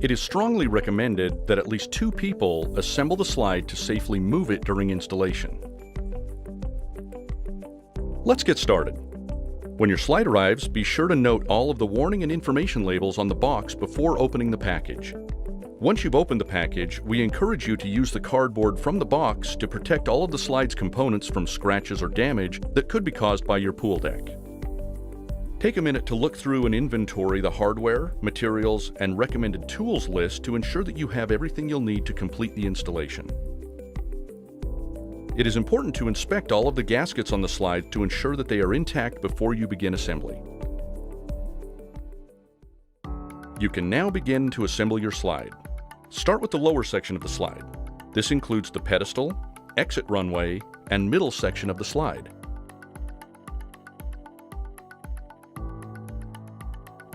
It is strongly recommended that at least 2 people assemble the slide to safely move it during installation. Let's get started. When your slide arrives, be sure to note all of the warning and information labels on the box before opening the package. Once you've opened the package, we encourage you to use the cardboard from the box to protect all of the slide's components from scratches or damage that could be caused by your pool deck. Take a minute to look through and inventory the hardware, materials, and recommended tools list to ensure that you have everything you'll need to complete the installation. It is important to inspect all of the gaskets on the slide to ensure that they are intact before you begin assembly. You can now begin to assemble your slide. Start with the lower section of the slide. This includes the pedestal, exit runway, and middle section of the slide.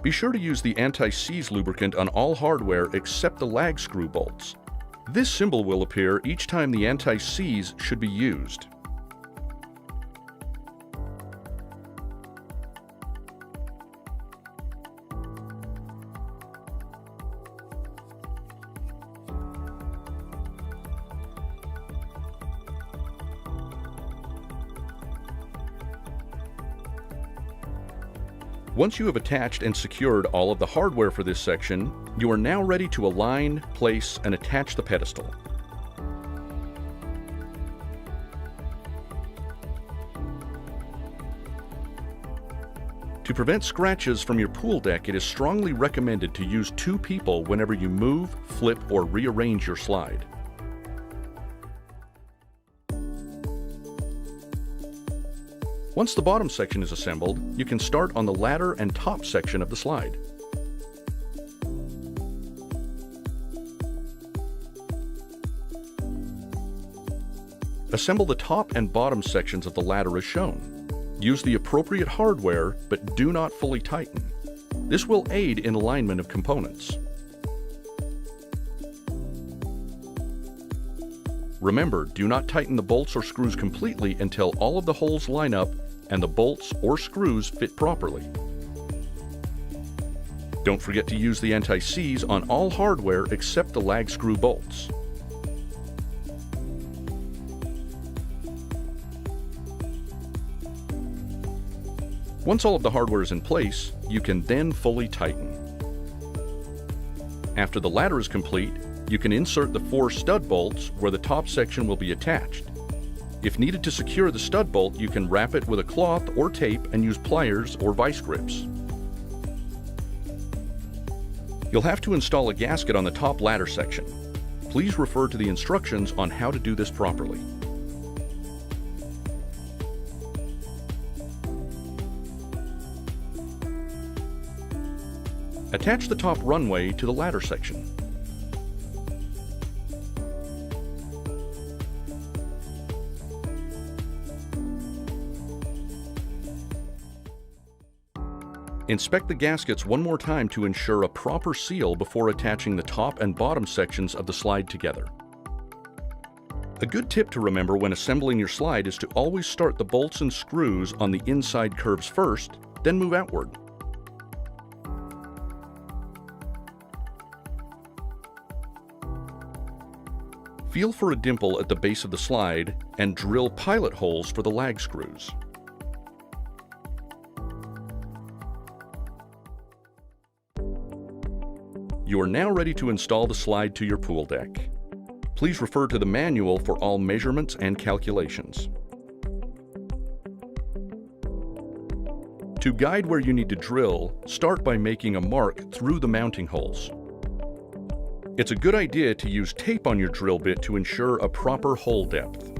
Be sure to use the anti-seize lubricant on all hardware except the lag screw bolts. This symbol will appear each time the anti-seize should be used. Once you have attached and secured all of the hardware for this section, you are now ready to align, place, and attach the pedestal. To prevent scratches from your pool deck, it is strongly recommended to use 2 people whenever you move, flip, or rearrange your slide. Once the bottom section is assembled, you can start on the ladder and top section of the slide. Assemble the top and bottom sections of the ladder as shown. Use the appropriate hardware, but do not fully tighten. This will aid in alignment of components. Remember, do not tighten the bolts or screws completely until all of the holes line up and the bolts or screws fit properly. Don't forget to use the anti-seize on all hardware except the lag screw bolts. Once all of the hardware is in place, you can then fully tighten. After the ladder is complete, you can insert the 4 stud bolts where the top section will be attached. If needed to secure the stud bolt, you can wrap it with a cloth or tape and use pliers or vice grips. You'll have to install a gasket on the top ladder section. Please refer to the instructions on how to do this properly. Attach the top runway to the ladder section. Inspect the gaskets one more time to ensure a proper seal before attaching the top and bottom sections of the slide together. A good tip to remember when assembling your slide is to always start the bolts and screws on the inside curves first, then move outward. Feel for a dimple at the base of the slide and drill pilot holes for the lag screws. You are now ready to install the slide to your pool deck. Please refer to the manual for all measurements and calculations. To guide where you need to drill, start by making a mark through the mounting holes. It's a good idea to use tape on your drill bit to ensure a proper hole depth.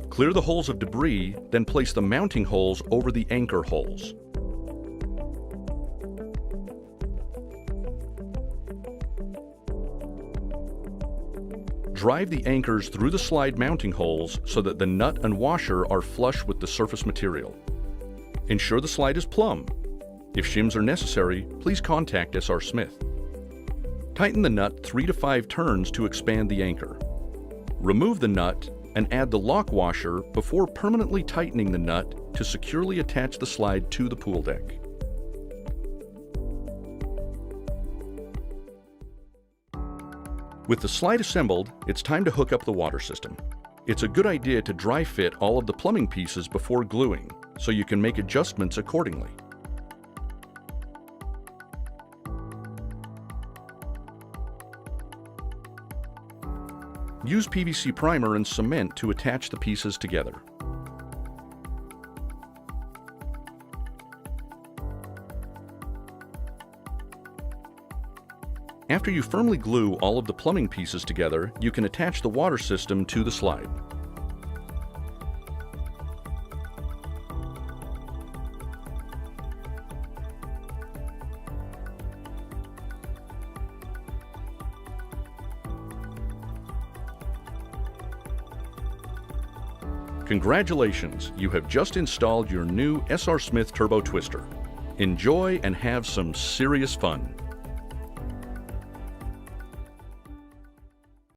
Clear the holes of debris, then place the mounting holes over the anchor holes. Drive the anchors through the slide mounting holes so that the nut and washer are flush with the surface material. Ensure the slide is plumb. If shims are necessary, please contact S.R.Smith. Tighten the nut 3 to 5 turns to expand the anchor. Remove the nut and add the lock washer before permanently tightening the nut to securely attach the slide to the pool deck. With the slide assembled, it's time to hook up the water system. It's a good idea to dry fit all of the plumbing pieces before gluing, so you can make adjustments accordingly. Use PVC primer and cement to attach the pieces together. After you firmly glue all of the plumbing pieces together, you can attach the water system to the slide. Congratulations, you have just installed your new S.R.Smith TurboTwister. Enjoy and have some serious fun.